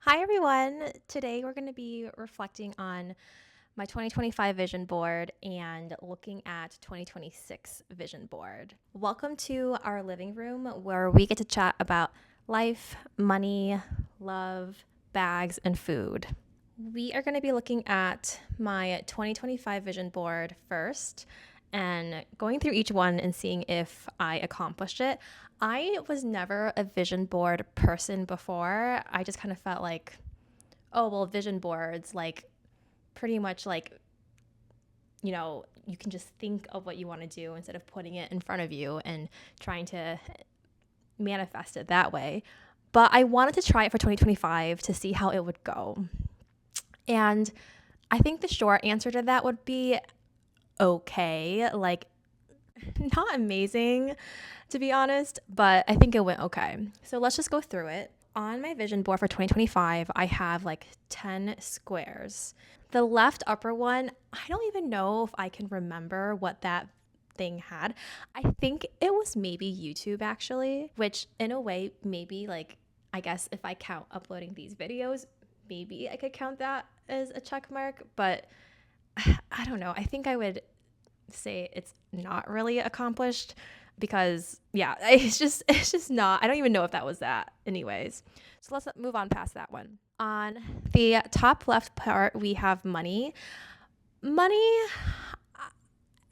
Hi, everyone. Today we're going to be reflecting on my 2025 vision board and looking at 2026 vision board. Welcome to our living room where we get to chat about life, money, love, bags, and food. We are going to be looking at my 2025 vision board first and going through each one and seeing if I accomplished it. I was never a vision board person before. I just kind of felt like, oh, well, vision boards, like pretty much like, you can just think of what you want to do instead of putting it in front of you and trying to manifest it that way. But I wanted to try it for 2025 to see how it would go. And I think the short answer to that would be okay. Like, not amazing, to be honest, but I think it went okay. So let's just go through it. On my vision board for 2025, I have like 10 squares. The left upper one, I don't even know if I can remember what that thing had. I think it was maybe YouTube actually, which in a way, maybe like, I guess if I count uploading these videos, maybe I could count that as a check mark, but I don't know. I think I would say it's not really accomplished because it's just not. I don't even know if that was that anyways. So let's move on past that one. On the top left part, we have money. Money,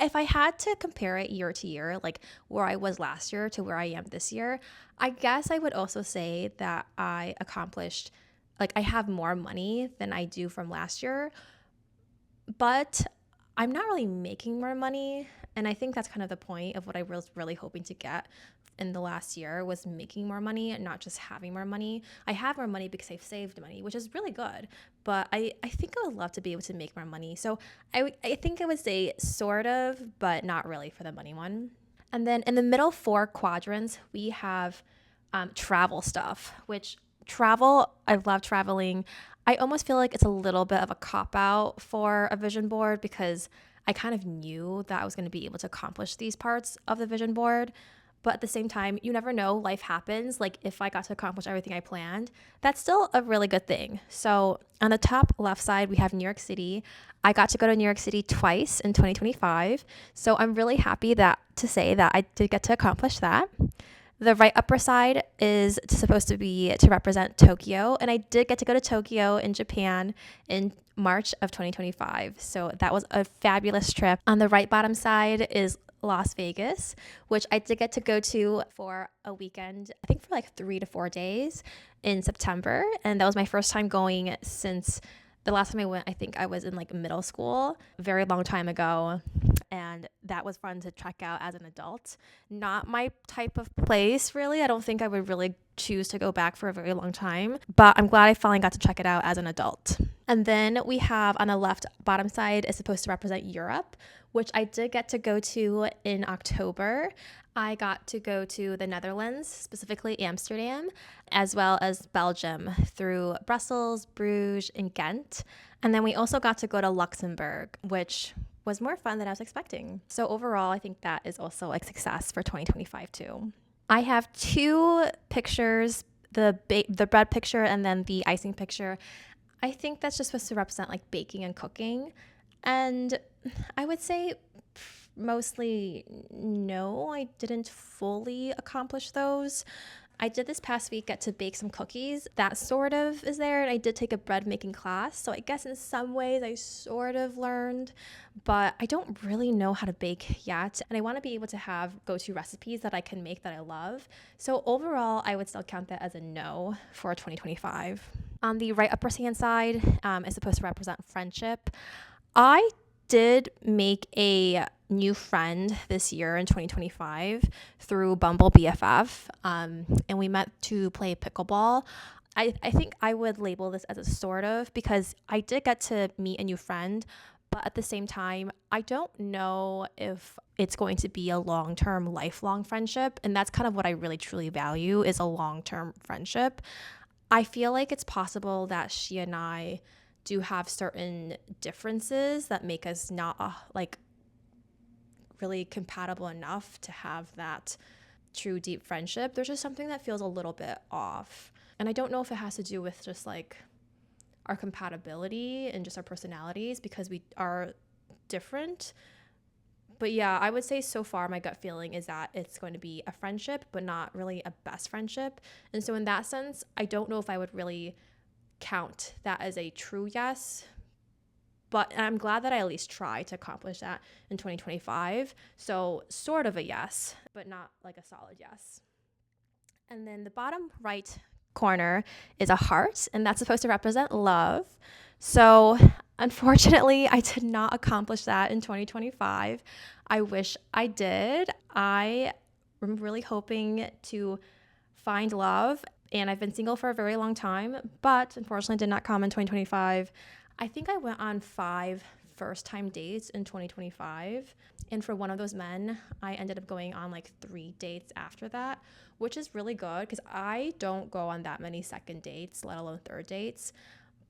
if I had to compare it year to year, like where I was last year to where I am this year, I guess I would also say that I accomplished, like, I have more money than I do from last year, but I'm not really making more money. And I think that's kind of the point of what I was really hoping to get in the last year was making more money and not just having more money. I have more money because I've saved money, which is really good. But I think I would love to be able to make more money. So I think I would say sort of, but not really for the money one. And then in the middle four quadrants, we have travel stuff, which travel, I love traveling. I almost feel like it's a little bit of a cop out for a vision board because I kind of knew that I was going to be able to accomplish these parts of the vision board. But at the same time, you never know, life happens. Like if I got to accomplish everything I planned, that's still a really good thing. So on the top left side, we have New York City. I got to go to New York City twice in 2025. So I'm really happy that to say that I did get to accomplish that. The right upper side is supposed to be to represent Tokyo, and I did get to go to Tokyo in Japan in March of 2025. So that was a fabulous trip. On the right bottom side is Las Vegas, which I did get to go to for a weekend, I think for like 3 to 4 days in September. And that was my first time going since the last time I went, I think I was in like middle school, a very long time ago. And that was fun to check out as an adult. Not my type of place, really. I don't think I would really choose to go back for a very long time, but I'm glad I finally got to check it out as an adult. And then we have on the left bottom side is supposed to represent Europe, which I did get to go to in October. I got to go to the Netherlands, specifically Amsterdam, as well as Belgium through Brussels, Bruges, and Ghent. And then we also got to go to Luxembourg, which was more fun than I was expecting. So overall, I think that is also a success for 2025 too. I have two pictures, the bread picture and then the icing picture. I think that's just supposed to represent like baking and cooking. And I would say mostly no, I didn't fully accomplish those. I did this past week get to bake some cookies. That sort of is there. And I did take a bread making class. So I guess in some ways I sort of learned, but I don't really know how to bake yet. And I want to be able to have go-to recipes that I can make that I love. So overall, I would still count that as a no for 2025. On the right upper hand side is supposed to represent friendship. I did make a new friend this year in 2025 through Bumble BFF, and we met to play pickleball. I think I would label this as a sort of because I did get to meet a new friend, but at the same time, I don't know if it's going to be a long-term, lifelong friendship, and that's kind of what I really truly value is a long-term friendship. I feel like it's possible that she and I do have certain differences that make us not like really compatible enough to have that true deep friendship. There's just something that feels a little bit off. And I don't know if it has to do with just like our compatibility and just our personalities, because we are different. But yeah, I would say so far my gut feeling is that it's going to be a friendship, but not really a best friendship. And so in that sense, I don't know if I would really count that as a true yes. But I'm glad that I at least try to accomplish that in 2025. So sort of a yes, but not like a solid yes. And then the bottom right corner is a heart, and that's supposed to represent love. So unfortunately, I did not accomplish that in 2025. I wish I did. I am really hoping to find love, and I've been single for a very long time, but unfortunately did not come in 2025. I think I went on 5 first-time dates in 2025, and for one of those men, I ended up going on like 3 dates after that, which is really good because I don't go on that many second dates, let alone third dates.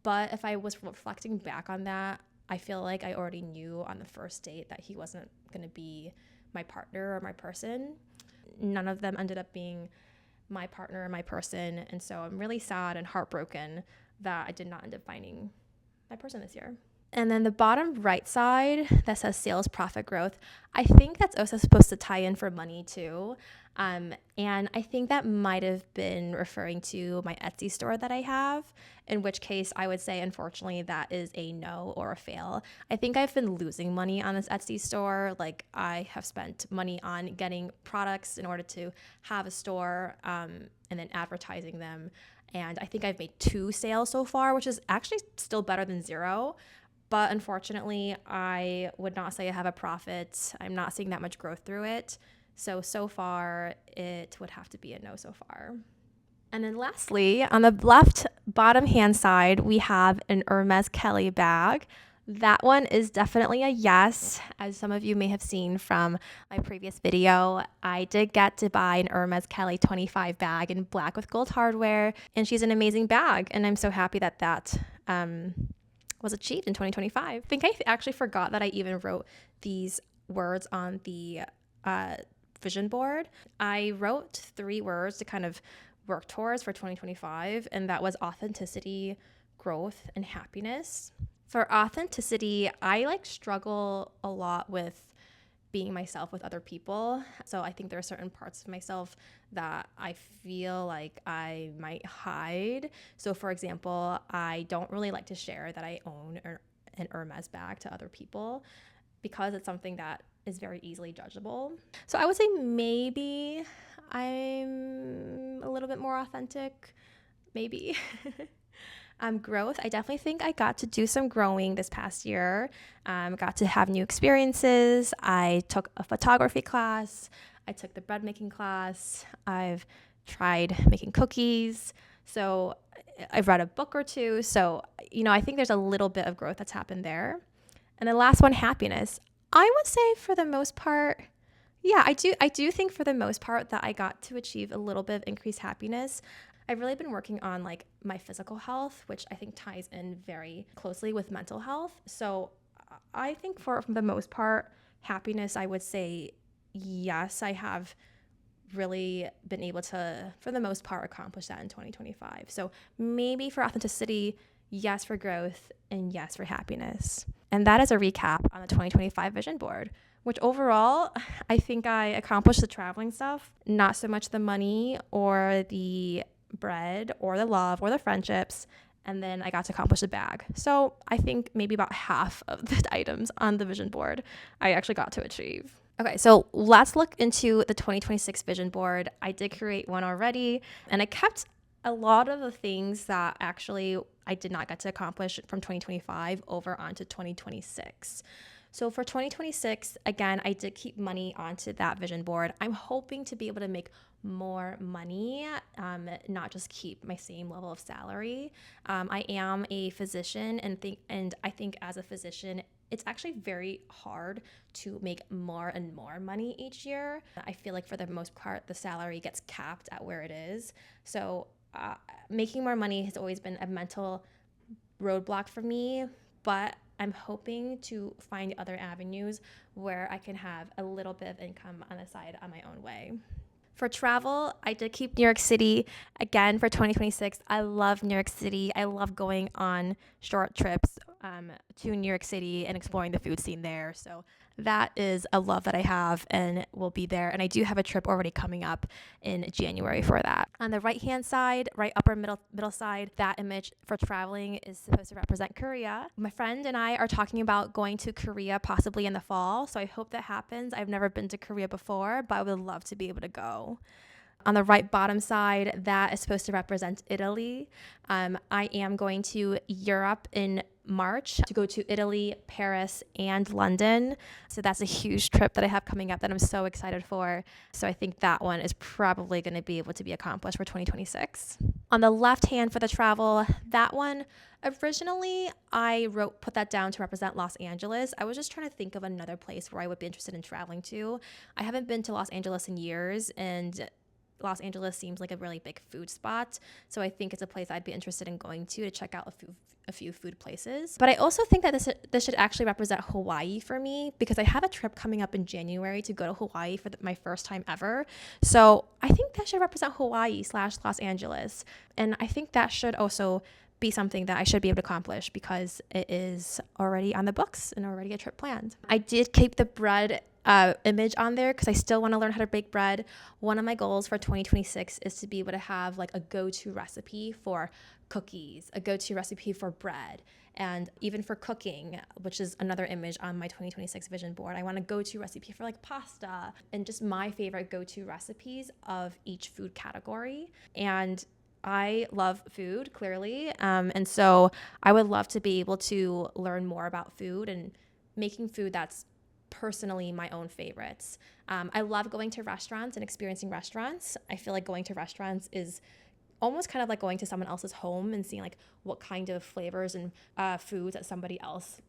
But if I was reflecting back on that, I feel like I already knew on the first date that he wasn't going to be my partner or my person. None of them ended up being my partner or my person. And so I'm really sad and heartbroken that I did not end up finding my person this year. And then the bottom right side that says sales profit growth, I think that's also supposed to tie in for money too. And I think that might have been referring to my Etsy store that I have, in which case I would say, unfortunately, that is a no or a fail. I think I've been losing money on this Etsy store. Like, I have spent money on getting products in order to have a store, and then advertising them. And I think I've made 2 sales so far, which is actually still better than 0. But unfortunately, I would not say I have a profit. I'm not seeing that much growth through it. So far, it would have to be a no so far. And then lastly, on the left bottom hand side, we have an Hermes Kelly bag. That one is definitely a yes. As some of you may have seen from my previous video, I did get to buy an Hermes Kelly 25 bag in black with gold hardware, and she's an amazing bag. And I'm so happy that was achieved in 2025. I think I actually forgot that I even wrote these words on the vision board. I wrote 3 words to kind of work towards for 2025, and that was authenticity, growth, and happiness. For authenticity, I struggle a lot with being myself with other people. So I think there are certain parts of myself that I feel like I might hide. So for example, I don't really like to share that I own an Hermes bag to other people because it's something that is very easily judgeable. So I would say maybe I'm a little bit more authentic, maybe. Growth, I definitely think I got to do some growing this past year. Got to have new experiences. I took a photography class. I took the bread making class. I've tried making cookies. So I've read a book or 2. So, I think there's a little bit of growth that's happened there. And the last one, happiness. I would say for the most part, yeah, I do think for the most part that I got to achieve a little bit of increased happiness. I've really been working on my physical health, which I think ties in very closely with mental health. So I think for the most part, happiness, I would say, yes, I have really been able to, for the most part, accomplish that in 2025. So maybe for authenticity, yes for growth, and yes for happiness. And that is a recap on the 2025 vision board, which overall, I think I accomplished the traveling stuff, not so much the money or the bread or the love or the friendships, and then I got to accomplish the bag. So I think maybe about half of the items on the vision board I actually got to achieve. Okay, so let's look into the 2026 vision board. I did create one already, and I kept a lot of the things that actually I did not get to accomplish from 2025 over onto 2026. So for 2026, again, I did keep money onto that vision board. I'm hoping to be able to make more money, not just keep my same level of salary. I am a physician, and I think as a physician, it's actually very hard to make more and more money each year. I feel like for the most part, the salary gets capped at where it is. So making more money has always been a mental roadblock for me, but I'm hoping to find other avenues where I can have a little bit of income on the side on my own way. For travel, I did keep New York City again for 2026. I love New York City. I love going on short trips to New York City and exploring the food scene there. So that is a love that I have and will be there. And I do have a trip already coming up in January for that. On the right hand side, right upper middle side, that image for traveling is supposed to represent Korea. My friend and I are talking about going to Korea possibly in the fall. So I hope that happens. I've never been to Korea before, but I would love to be able to go. On the right bottom side, that is supposed to represent Italy. I am going to Europe in March to go to Italy, Paris, and London. So that's a huge trip that I have coming up that I'm so excited for. So I think that one is probably going to be able to be accomplished for 2026. On the left hand for the travel, that one, originally I put that down to represent Los Angeles. I was just trying to think of another place where I would be interested in traveling to. I haven't been to Los Angeles in years, and Los Angeles seems like a really big food spot. So I think it's a place I'd be interested in going to check out a few food places. But I also think that this should actually represent Hawaii for me, because I have a trip coming up in January to go to Hawaii for my first time ever. So I think that should represent Hawaii / Los Angeles. And I think that should also be something that I should be able to accomplish because it is already on the books and already a trip planned. I did keep the bread image on there because I still want to learn how to bake bread. One of my goals for 2026 is to be able to have like a go-to recipe for cookies, a go-to recipe for bread, and even for cooking, which is another image on my 2026 vision board. I want a go-to recipe for like pasta and just my favorite go-to recipes of each food category. And I love food, clearly. And so I would love to be able to learn more about food and making food that's personally my own favorites. I love going to restaurants and experiencing restaurants. I feel like going to restaurants is almost kind of like going to someone else's home and seeing like what kind of flavors and foods that somebody else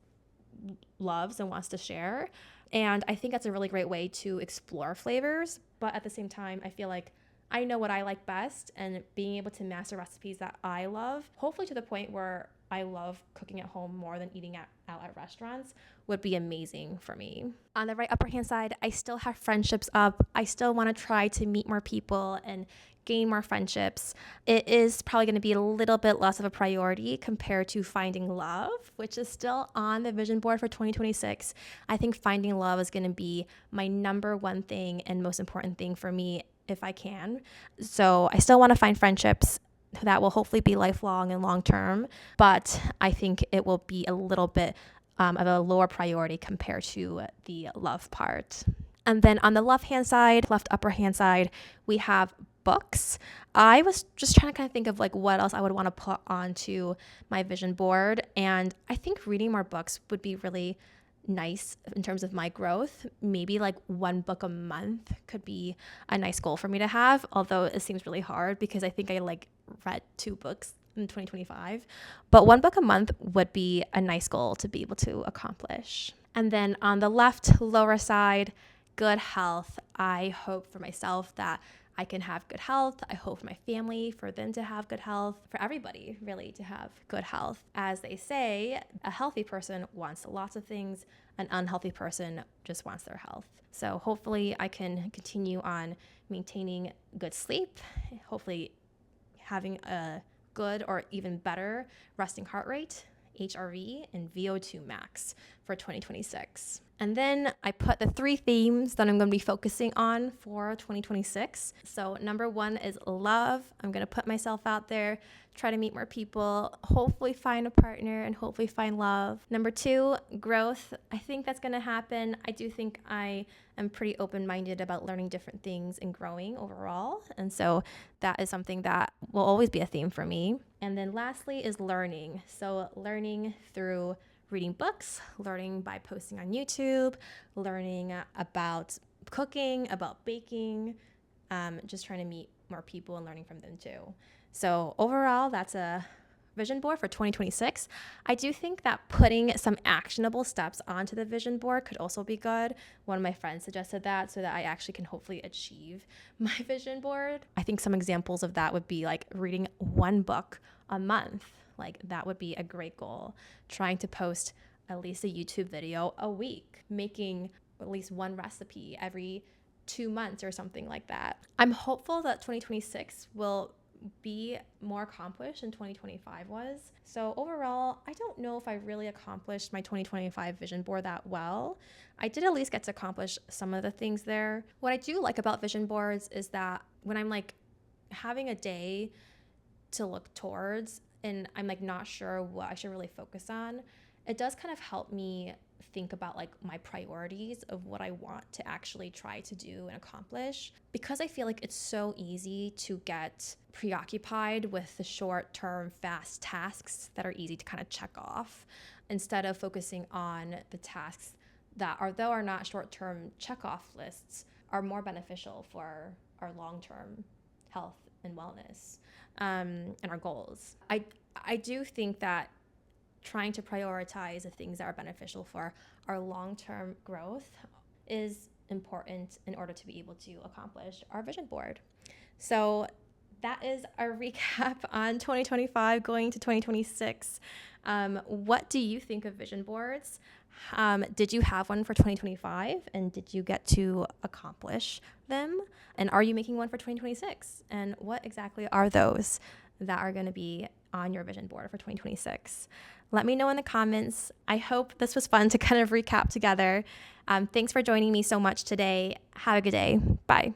loves and wants to share. And I think that's a really great way to explore flavors. But at the same time, I feel like I know what I like best, and being able to master recipes that I love, hopefully to the point where I love cooking at home more than eating out at restaurants, would be amazing for me. On the right upper hand side, I still have friendships up. I still want to try to meet more people and gain more friendships. It is probably going to be a little bit less of a priority compared to finding love, which is still on the vision board for 2026. I think finding love is going to be my number one thing and most important thing for me if I can. So I still want to find friendships that will hopefully be lifelong and long term, but I think it will be a little bit of a lower priority compared to the love part. And then on the left upper hand side, we have books. I was just trying to kind of think of like what else I would want to put onto my vision board. And I think reading more books would be really nice in terms of my growth. Maybe like one book a month could be a nice goal for me to have, although it seems really hard because I think I like read 2 books in 2025, but 1 book a month would be a nice goal to be able to accomplish. And then on the left lower side, good health. I hope for myself that I can have good health. I hope for my family, for them to have good health, for everybody really to have good health. As they say, a healthy person wants lots of things. An unhealthy person just wants their health. So hopefully I can continue on maintaining good sleep, hopefully having a good or even better resting heart rate, HRV, and VO2 max for 2026. And then I put the 3 themes that I'm going to be focusing on for 2026. So number 1 is love. I'm going to put myself out there, try to meet more people, hopefully find a partner, and hopefully find love. Number 2, growth. I think that's going to happen. I do think I am pretty open-minded about learning different things and growing overall. And so that is something that will always be a theme for me. And then lastly is learning. So learning through reading books, learning by posting on YouTube, learning about cooking, about baking, just trying to meet more people and learning from them too. So overall, that's a vision board for 2026. I do think that putting some actionable steps onto the vision board could also be good. One of my friends suggested that so that I actually can hopefully achieve my vision board. I think some examples of that would be like reading 1 book a month. Like that would be a great goal. Trying to post at least a YouTube video a week, making at least 1 recipe every 2 months or something like that. I'm hopeful that 2026 will be more accomplished than 2025 was. So overall, I don't know if I really accomplished my 2025 vision board that well. I did at least get to accomplish some of the things there. What I do like about vision boards is that when I'm like having a day to look towards and I'm like not sure what I should really focus on, it does kind of help me think about like my priorities of what I want to actually try to do and accomplish, because I feel like it's so easy to get preoccupied with the short-term fast tasks that are easy to kind of check off instead of focusing on the tasks that, although are not short-term check-off lists, are more beneficial for our long-term health and wellness, and our goals. I do think that trying to prioritize the things that are beneficial for our long-term growth is important in order to be able to accomplish our vision board. So that is our recap on 2025 going to 2026. What do you think of vision boards? Did you have one for 2025 and did you get to accomplish them? And are you making one for 2026? And what exactly are those that are going to be on your vision board for 2026? Let me know in the comments. I hope this was fun to kind of recap together. Thanks for joining me so much today. Have a good day. Bye.